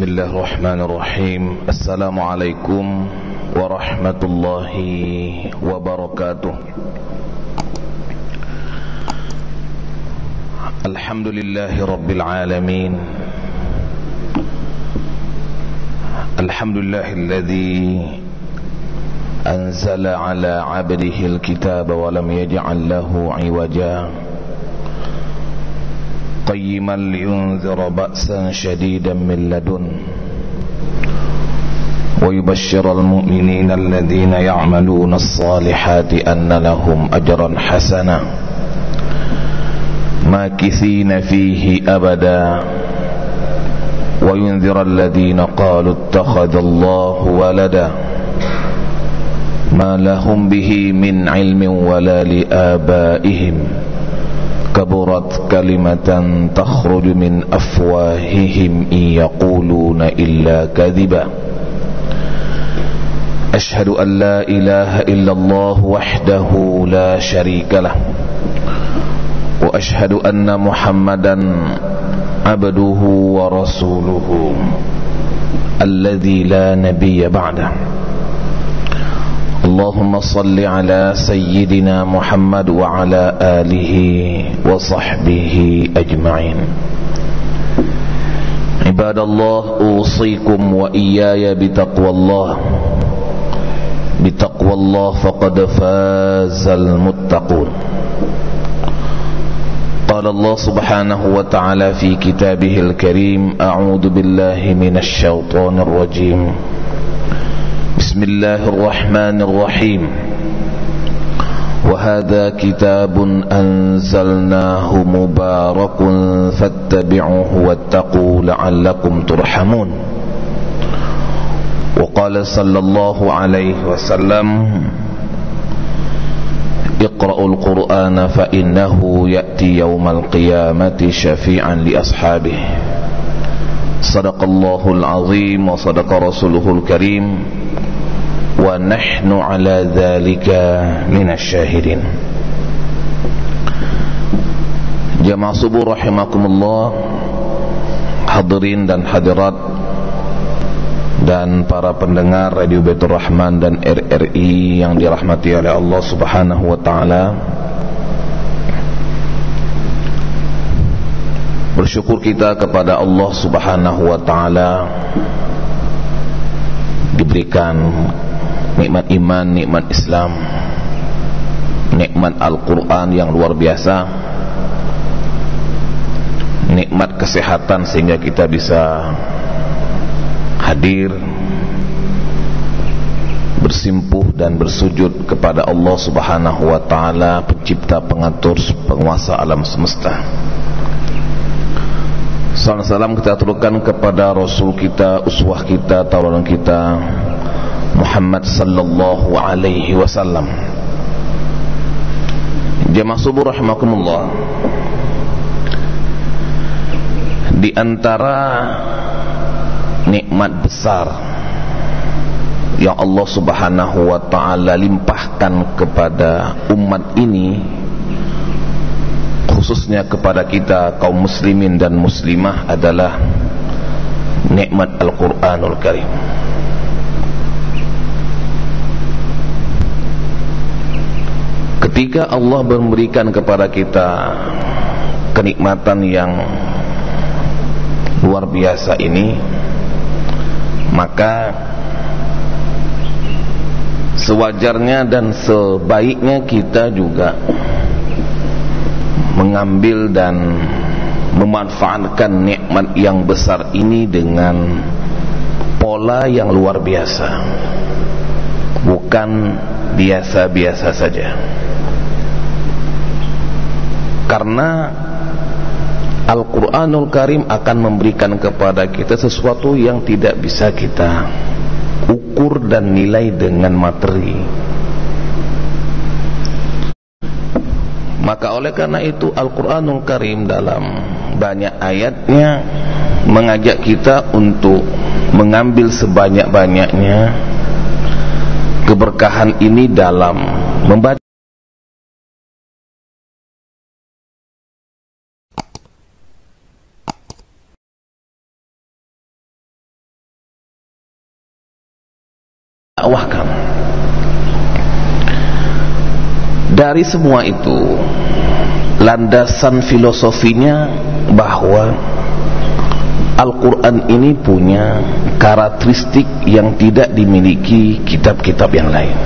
Bismillahirrahmanirrahim. Assalamualaikum warahmatullahi wabarakatuh. Alhamdulillahi rabbil alamin. Alhamdulillahilladzi anzala ala abdihi alkitaba wa lam yaj'al lahu 'iwaja qayyiman liyunzira ba'san shadidan min ladun wa yubashshiral mu'minina alladhina ya'maluna as-salihati anna lahum ajran hasana makithina fihi abada wa yunzira alladhina qalu ittakhadallahu walada ma lahum bihi min 'ilmin wala li abaihim kaburat kalimatan takhruju min afwahihim in yaquluna illa kadhiba. Ashhadu an la ilaha illallah wahdahu la syarika lah wa ashhadu anna Muhammadan abduhu wa rasuluhu alladzi la nabiyya ba'dah. Allahumma salli ala sayyidina Muhammad wa ala alihi wa sahbihi ajma'in. Ibadallah, usikum wa iyaya bitaqwallah. Bitaqwallah faqad fazal muttaqun. Qala Allah subhanahu wa ta'ala fi kitabihil karim, a'udzu billahi minasy syaithanir rajim. Bismillahirrahmanirrahim. Wa hadza kitabun anzalnahu mubarakun fattabi'uhu wattaqu la'allakum turhamun. Wa qala sallallahu alaihi wasallam, Iqra'ul Qur'ana fa innahu ya'ti yawmal qiyamati syafi'an li ashabihi. Sadaqallahul azim wa sadaqa rasuluhul karim wa nahnu ala dzalika minasyahidin. Jamaah subuh rahimakumullah, hadirin dan hadirat dan para pendengar Radio Baitur Rahman dan RRI yang dirahmati oleh Allah Subhanahu wa taala. Bersyukur kita kepada Allah Subhanahu wa taala diberikan nikmat iman, nikmat Islam, nikmat Al-Quran yang luar biasa, nikmat kesehatan sehingga kita bisa hadir, bersimpuh dan bersujud kepada Allah Subhanahu wa ta'ala, pencipta, pengatur, penguasa alam semesta. Salam kita aturkan kepada Rasul kita, uswah kita, tauladan kita, Muhammad sallallahu alaihi wasallam. Jamaah subuh rahimakumullah, di antara nikmat besar yang Allah Subhanahu wa ta'ala limpahkan kepada umat ini, khususnya kepada kita kaum muslimin dan muslimah, adalah nikmat Al-Quranul Karim. Ketika Allah memberikan kepada kita kenikmatan yang luar biasa ini, maka sewajarnya dan sebaiknya kita juga mengambil dan memanfaatkan nikmat yang besar ini dengan pola yang luar biasa, bukan biasa-biasa saja. Karena Al-Quranul Karim akan memberikan kepada kita sesuatu yang tidak bisa kita ukur dan nilai dengan materi. Maka oleh karena itu Al-Quranul Karim dalam banyak ayatnya mengajak kita untuk mengambil sebanyak-banyaknya keberkahan ini dalam membaca dakwahkan. Dari semua itu, landasan filosofinya bahwa Al-Quran ini punya karakteristik yang tidak dimiliki kitab-kitab yang lain.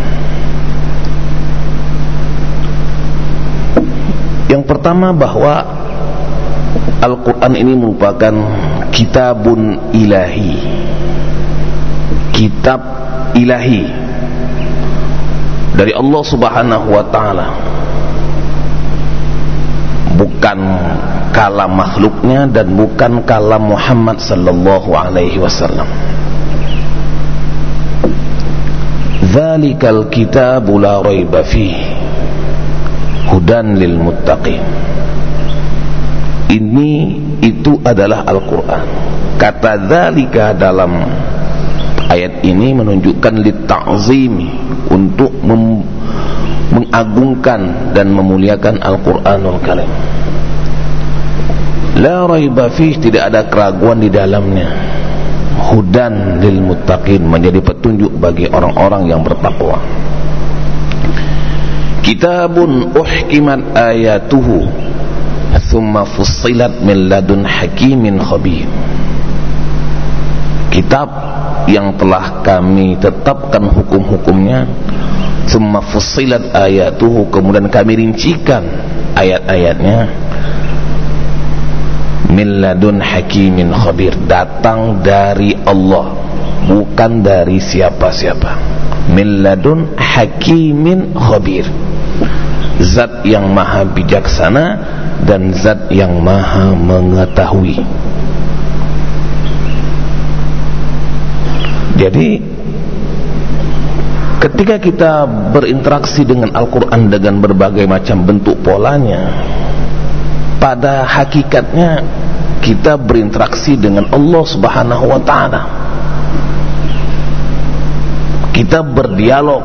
Yang pertama, bahwa Al-Quran ini merupakan kitabun ilahi, kitab ilahi dari Allah Subhanahu wa ta'ala, bukan kalam makhluknya dan bukan kalam Muhammad sallallahu alaihi wasallam. Dzalikal kitabu la raiba fihi hudan lil muttaqin. Itu adalah Al-Quran. Kata dzalika dalam ayat ini menunjukkan litta'zimi, untuk mengagungkan dan memuliakan Al-Quranul Karim. La raiba fih, tidak ada keraguan di dalamnya. Hudan lil muttaqin, menjadi petunjuk bagi orang-orang yang bertakwa. Kitabun uhkimat ayatuhu thumma fussilat min ladun hakimin khabir. Kitab yang telah kami tetapkan hukum-hukumnya, thumma fussilat ayatuhu, kemudian kami rincikan ayat-ayatnya, min ladun hakimin khabir, datang dari Allah, bukan dari siapa-siapa. Min ladun hakimin khabir, zat yang maha bijaksana dan zat yang maha mengetahui. Jadi ketika kita berinteraksi dengan Al-Quran dengan berbagai macam bentuk polanya, pada hakikatnya kita berinteraksi dengan Allah Subhanahu wa ta'ala. Kita berdialog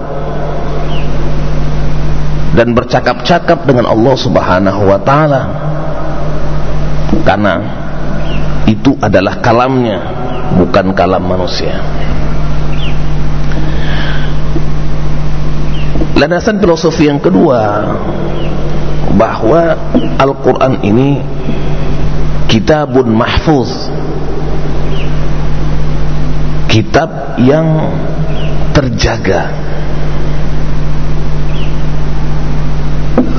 dan bercakap-cakap dengan Allah Subhanahu wa ta'ala, karena itu adalah kalamnya, bukan kalam manusia. Landasan filosofi yang kedua, bahwa Al-Quran ini kitabun mahfuz, kitab yang terjaga.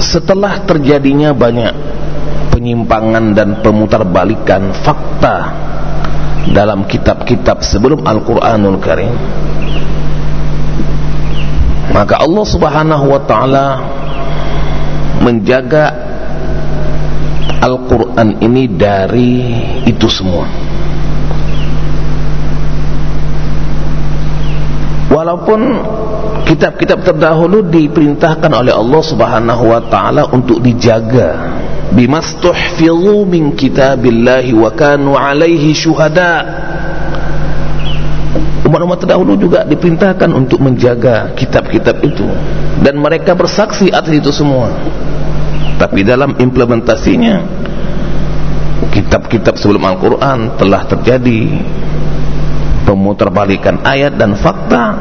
Setelah terjadinya banyak penyimpangan dan pemutarbalikan fakta dalam kitab-kitab sebelum Al-Quranul Karim, maka Allah Subhanahu wa ta'ala menjaga Al-Quran ini dari itu semua. Walaupun kitab-kitab terdahulu diperintahkan oleh Allah Subhanahu wa ta'ala untuk dijaga, bimastuhfizu min kitabillahi wa kanu alaihi syuhada. Umat-umat terdahulu juga diperintahkan untuk menjaga kitab-kitab itu, dan mereka bersaksi atas itu semua. Tapi dalam implementasinya, kitab-kitab sebelum Al-Quran telah terjadi pemutarbalikan ayat dan fakta,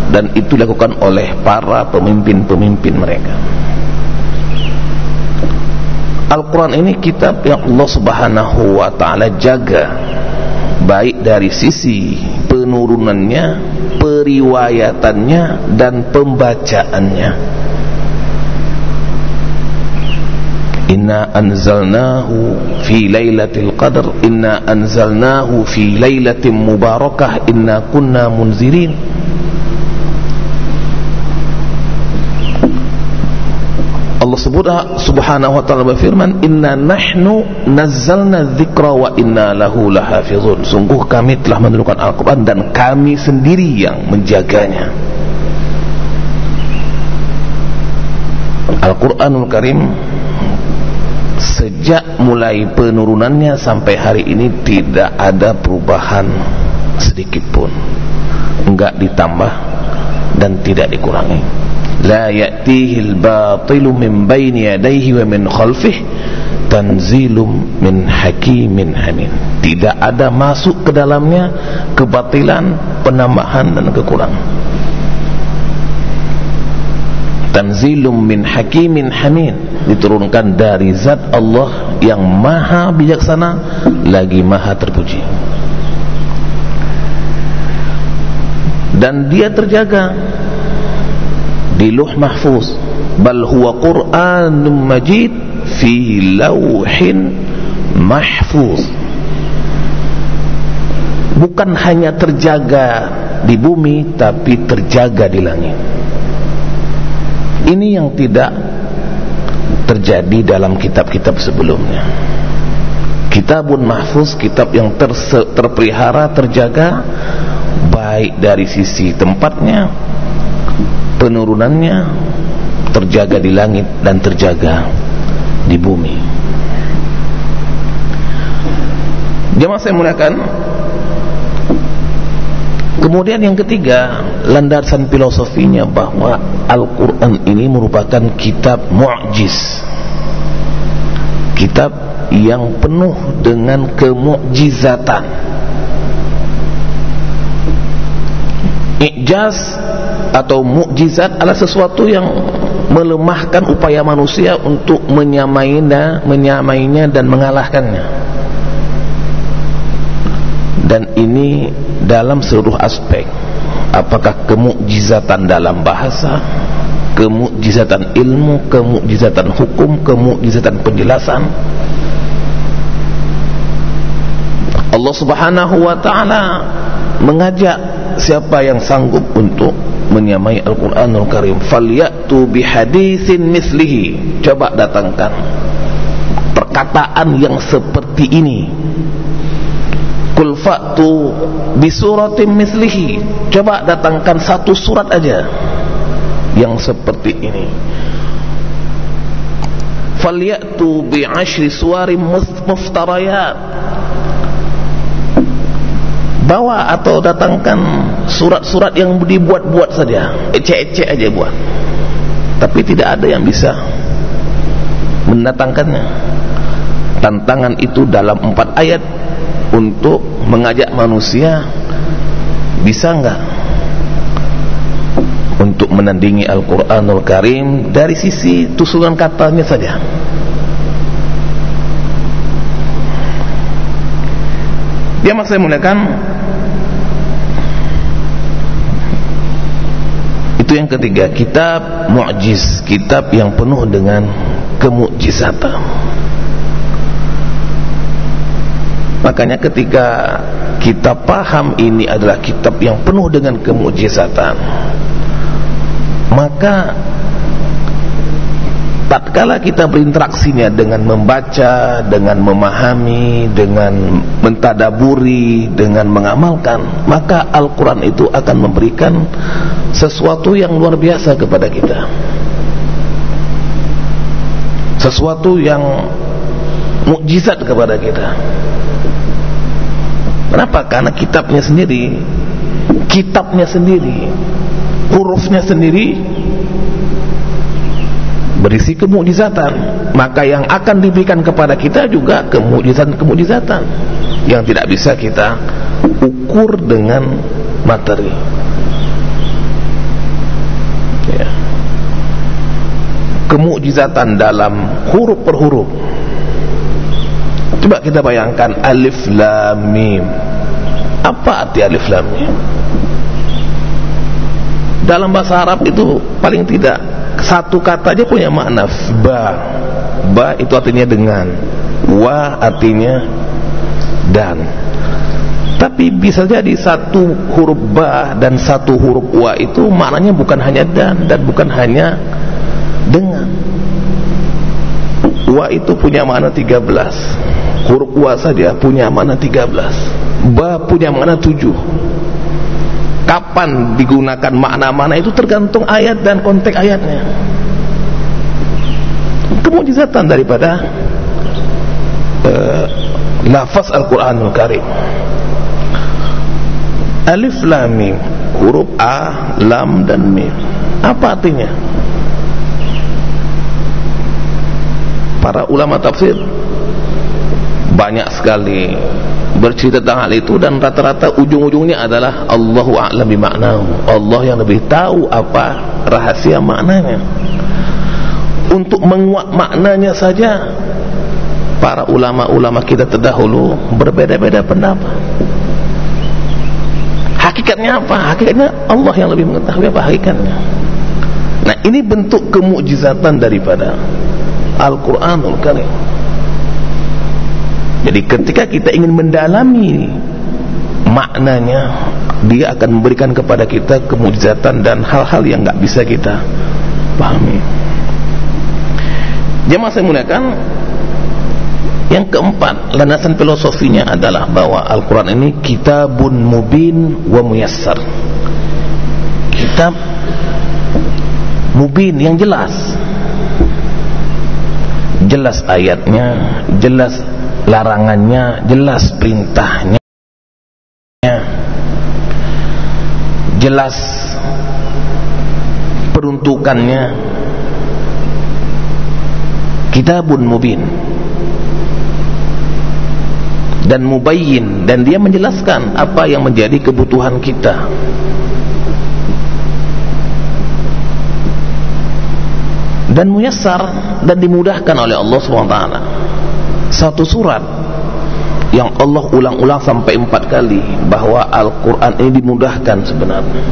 dan itu dilakukan oleh para pemimpin-pemimpin mereka. Al-Quran ini kitab yang Allah Subhanahu wa ta'ala jaga, baik dari sisi penurunannya, periwayatannya, dan pembacaannya. Inna anzalnahu fi lailatul qadr, inna anzalnahu fi lailatin mubarakah, inna kunna munzirin. Allah Subhanahu wa ta'ala berfirman, inna nahnu nazzalna dzikra wa inna lahu lahafizun. Sungguh kami telah menurunkan Al-Quran dan kami sendiri yang menjaganya. Al-Quranul Karim sejak mulai penurunannya sampai hari ini tidak ada perubahan sedikit pun, enggak ditambah dan tidak dikurangi. La ya'tihil batilu min baini yadayhi wa min khalfihi tanzilum min hakimin hamid. Tidak ada masuk ke dalamnya kebatilan, penambahan dan kekurangan. Tanzilum min hakimin hamid, diturunkan dari zat Allah yang maha bijaksana lagi maha terpuji. Dan dia terjaga di Lauh Mahfuz. Bal huwa Qur'anun Majid fi lauhin mahfuz. Bukan hanya terjaga di bumi, tapi terjaga di langit. Ini yang tidak terjadi dalam kitab-kitab sebelumnya. Kitabun Mahfuz, kitab yang terpelihara, terjaga, baik dari sisi tempatnya, penurunannya, terjaga di langit dan terjaga di bumi. Jemaah saya muliakan, kemudian yang ketiga, landasan filosofinya bahwa Al-Quran ini merupakan kitab mu'jiz, kitab yang penuh dengan kemukjizatan. I'jaz atau mukjizat adalah sesuatu yang melemahkan upaya manusia untuk menyamainya dan mengalahkannya. Dan ini dalam seluruh aspek, apakah kemukjizatan dalam bahasa, kemukjizatan ilmu, kemukjizatan hukum, kemukjizatan penjelasan. Allah Subhanahu wa ta'ala mengajak siapa yang sanggup untuk menyamai Al-Quranul Karim, falyatu bihaditsin mislihi, coba datangkan perkataan yang seperti ini. Qul fa'tu bisuratin mislihi, coba datangkan satu surat aja yang seperti ini. Falyatu bi'ashri suwarin muftarayat, bawa atau datangkan surat-surat yang dibuat-buat saja, ecek-ecek aja buat, tapi tidak ada yang bisa mendatangkannya. Tantangan itu dalam 4 ayat untuk mengajak manusia, bisa enggak untuk menandingi Al-Quranul Karim dari sisi tusukan katanya saja. Dia maksudnya mulakan itu yang ketiga, kitab mu'jiz, kitab yang penuh dengan kemukjizatan. Makanya ketika kita paham ini adalah kitab yang penuh dengan kemukjizatan, maka tatkala kita berinteraksinya dengan membaca, dengan memahami, dengan mentadaburi, dengan mengamalkan, maka Al-Quran itu akan memberikan sesuatu yang luar biasa kepada kita, sesuatu yang mukjizat kepada kita. Kenapa? Karena kitabnya sendiri, hurufnya sendiri berisi kemukjizatan. Maka yang akan diberikan kepada kita juga kemukjizatan yang tidak bisa kita ukur dengan materi. Ya. Kemukjizatan dalam huruf per huruf. Coba kita bayangkan alif lam mim. Apa arti alif lam mim? Dalam bahasa Arab itu paling tidak satu kata aja punya makna. Ba itu artinya dengan, wa artinya dan. Tapi bisa jadi satu huruf ba dan satu huruf wa itu maknanya bukan hanya dan bukan hanya dengan. Wa itu punya makna 13, huruf wa saja punya makna 13, ba punya makna 7. Kapan digunakan makna-makna itu tergantung ayat dan konteks ayatnya. Kemukjizatan daripada lafaz Al-Quranul Karim. Alif lam mim, huruf a, lam dan mim, apa artinya? Para ulama tafsir banyak sekali bercerita tentang hal itu, dan rata-rata ujung-ujungnya adalah Allahu a'lam bimaknahu, Allah yang lebih tahu apa rahasia maknanya. untuk menguak maknanya saja para ulama-ulama kita terdahulu berbeda-beda pendapat. Hakikatnya apa? Hakikatnya Allah yang lebih mengetahui apa hakikatnya. Nah, ini bentuk kemukjizatan daripada Al-Quranul Karim. Jadi ketika kita ingin mendalami maknanya, dia akan memberikan kepada kita kemukjizatan dan hal-hal yang nggak bisa kita pahami. Jemaah saya muliakan, yang keempat, landasan filosofinya adalah bahwa Al-Quran ini kitabun mubin wa muyassar. Kitab mubin yang jelas, jelas ayatnya, jelas larangannya, jelas perintahnya, jelas peruntukannya. Kitabun mubin dan mubayyin, dan dia menjelaskan apa yang menjadi kebutuhan kita. Dan muyassar, dan dimudahkan oleh Allah SWT. Satu surat yang Allah ulang-ulang sampai 4 kali bahwa Al-Quran ini dimudahkan sebenarnya.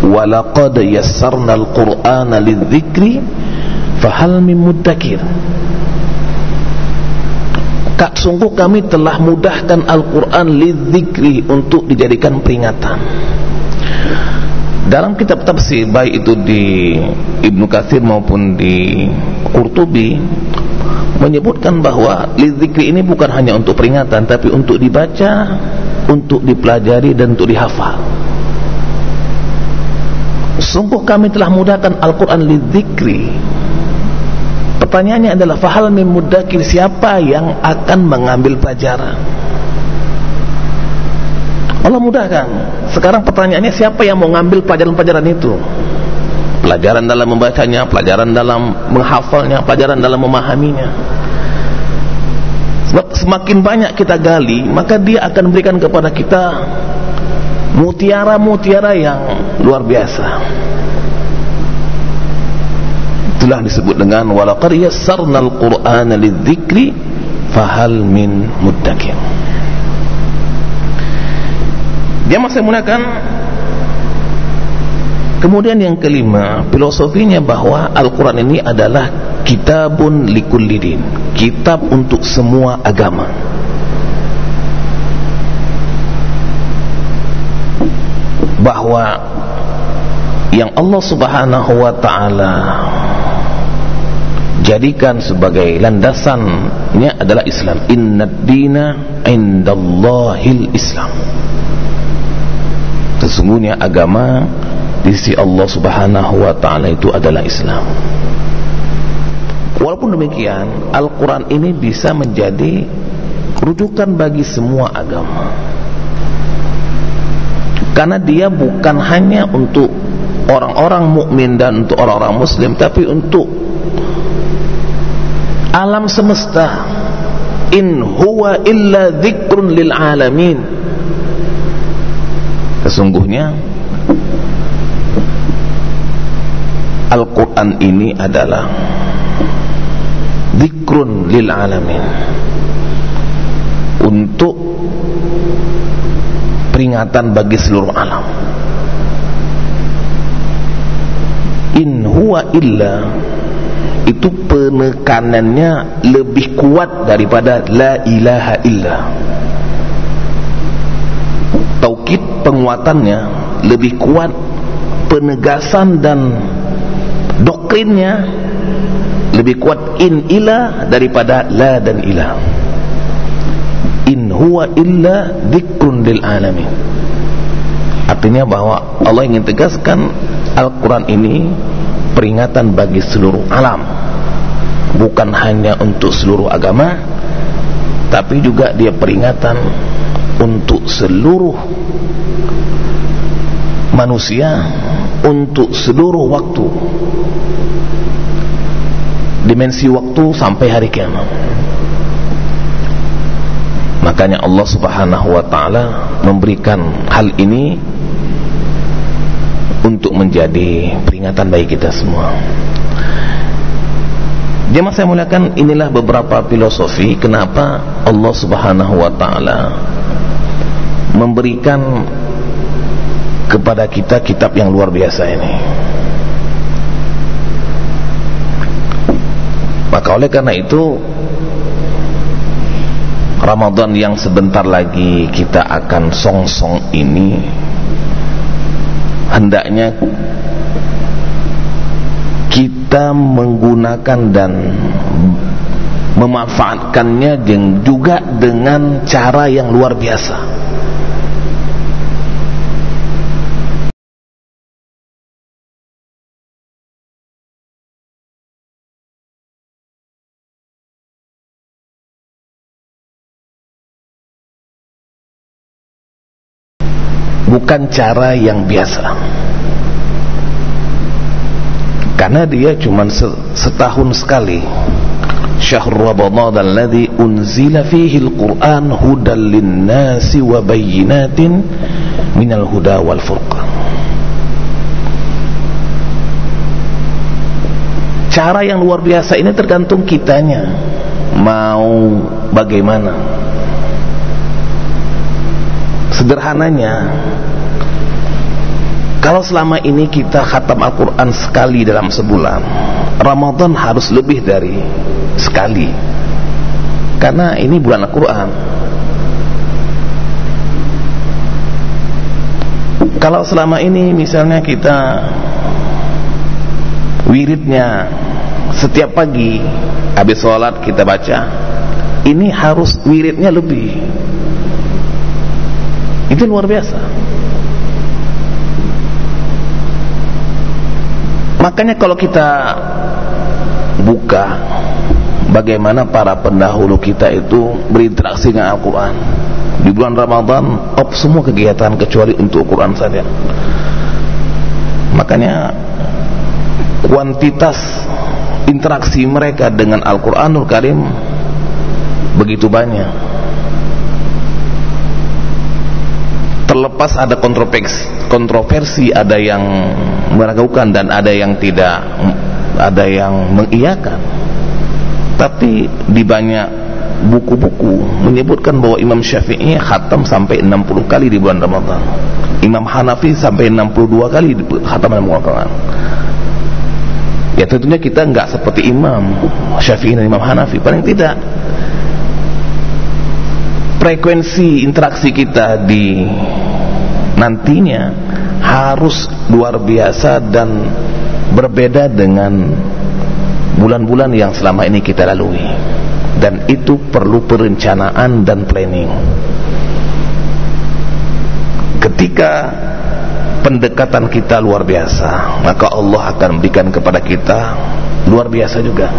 Walaqad yassarna al-Qur'ana lidzikri fahal min muddakir. Sungguh kami telah mudahkan Al-Quran lidzikri, untuk dijadikan peringatan. Dalam kitab tafsir, baik itu di Ibnu Katsir maupun di Qurtubi, menyebutkan bahwa lidzikri ini bukan hanya untuk peringatan, tapi untuk dibaca, untuk dipelajari, dan untuk dihafal. Sungguh kami telah mudahkan Al-Quran lidzikri. Pertanyaannya adalah fahal min muddakir, siapa yang akan mengambil pelajaran? Allah mudahkan. Sekarang pertanyaannya, siapa yang mau ngambil pelajaran-pelajaran itu? Pelajaran dalam membacanya, pelajaran dalam menghafalnya, pelajaran dalam memahaminya. Sebab semakin banyak kita gali, maka dia akan berikan kepada kita mutiara-mutiara yang luar biasa. Itulah disebut dengan walaqad yassarnal Qur'ana lidzikri fahal min muddakir. Dia masih menggunakan. Kemudian yang kelima, filosofinya bahwa Al-Quran ini adalah kitabun likulli din, kitab untuk semua agama. Bahwa yang Allah Subhanahu wa ta'ala jadikan sebagai landasannya adalah Islam. Innad dina indallahil Islam. Sesungguhnya agama di sisi Allah Subhanahu wa ta'ala itu adalah Islam. Walaupun demikian, Al-Quran ini bisa menjadi rujukan bagi semua agama, karena dia bukan hanya untuk orang-orang mukmin dan untuk orang-orang muslim, tapi untuk alam semesta. In huwa illa dzikrun lil alamin. Sesungguhnya Al-Quran ini adalah dzikrun lil alamin, untuk peringatan bagi seluruh alam. In huwa illa, itu penekanannya lebih kuat daripada la ilaha illa. Taukid, penguatannya lebih kuat, penegasan dan doktrinnya lebih kuat in ila daripada la dan ila. In huwa illa dzikrun lil alamin. Artinya bahwa Allah ingin tegaskan Al-Quran ini peringatan bagi seluruh alam, bukan hanya untuk seluruh agama, tapi juga dia peringatan untuk seluruh manusia, untuk seluruh waktu, dimensi waktu sampai hari kiamat. Makanya Allah Subhanahu wa ta'ala memberikan hal ini untuk menjadi peringatan bagi kita semua. Jemaah saya muliakan, inilah beberapa filosofi kenapa Allah Subhanahu wa taala memberikan kepada kita kitab yang luar biasa ini. Maka oleh karena itu, Ramadan yang sebentar lagi kita akan songsong ini hendaknya kita menggunakan dan memanfaatkannya juga dengan cara yang luar biasa. Bukan cara yang biasa, karena dia cuma setahun sekali. Syahrul Ramadan alladzi unzila fihi al-Qur'an hudan lin-nasi wa bayyinatin minal huda wal furqan. Cara yang luar biasa ini tergantung kitanya mau bagaimana. Sederhananya, kalau selama ini kita khatam Al-Quran sekali dalam sebulan, Ramadan harus lebih dari sekali, karena ini bulan Al-Quran. Kalau selama ini misalnya kita wiridnya setiap pagi habis sholat kita baca, ini harus wiridnya lebih. Itu luar biasa. Makanya kalau kita buka bagaimana para pendahulu kita itu berinteraksi dengan Al-Quran di bulan Ramadan, semua kegiatan kecuali untuk Al-Quran saja. Makanya kuantitas interaksi mereka dengan Al-Quranul Karim begitu banyak. Terlepas ada kontroversi, ada yang meragukan dan ada yang tidak, ada yang mengiyakan, tapi di banyak buku-buku menyebutkan bahwa Imam Syafi'i khatam sampai 60 kali di bulan Ramadan, Imam Hanafi sampai 62 kali khatam dalam Al-Quran. Ya tentunya kita nggak seperti Imam Syafi'i dan Imam Hanafi, paling tidak frekuensi interaksi kita di nantinya harus luar biasa dan berbeda dengan bulan-bulan yang selama ini kita lalui, dan itu perlu perencanaan dan planning. Ketika pendekatan kita luar biasa, maka Allah akan berikan kepada kita luar biasa juga.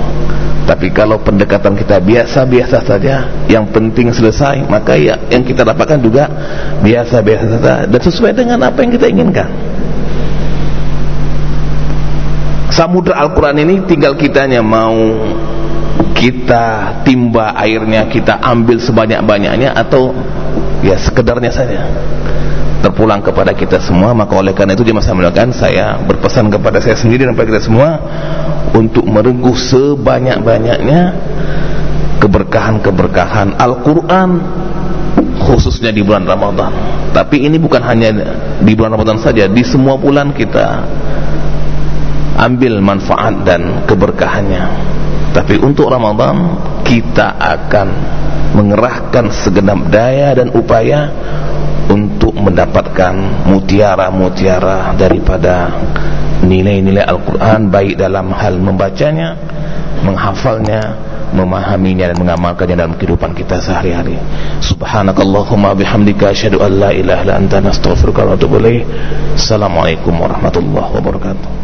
Tapi kalau pendekatan kita biasa-biasa saja, yang penting selesai, maka ya yang kita dapatkan juga biasa-biasa saja dan sesuai dengan apa yang kita inginkan. Samudra Al-Quran ini tinggal kitanya mau kita timba airnya, kita ambil sebanyak-banyaknya, atau ya sekedarnya saja terpulang kepada kita semua. Maka oleh karena itu jemaah saya muliakan, saya berpesan kepada saya sendiri dan kepada kita semua untuk merengkuh sebanyak-banyaknya keberkahan-keberkahan Al-Quran, khususnya di bulan Ramadan. Tapi ini bukan hanya di bulan Ramadan saja, di semua bulan kita ambil manfaat dan keberkahannya. Tapi untuk Ramadan kita akan mengerahkan segenap daya dan upaya untuk mendapatkan mutiara-mutiara daripada nilai-nilai Al-Quran, baik dalam hal membacanya, menghafalnya, memahaminya dan mengamalkannya dalam kehidupan kita sehari-hari. Subhanakallahumma bihamdika asyhadu an la ilaha illa anta astaghfiruka wa atubu ilaik. Assalamualaikum warahmatullahi wabarakatuh.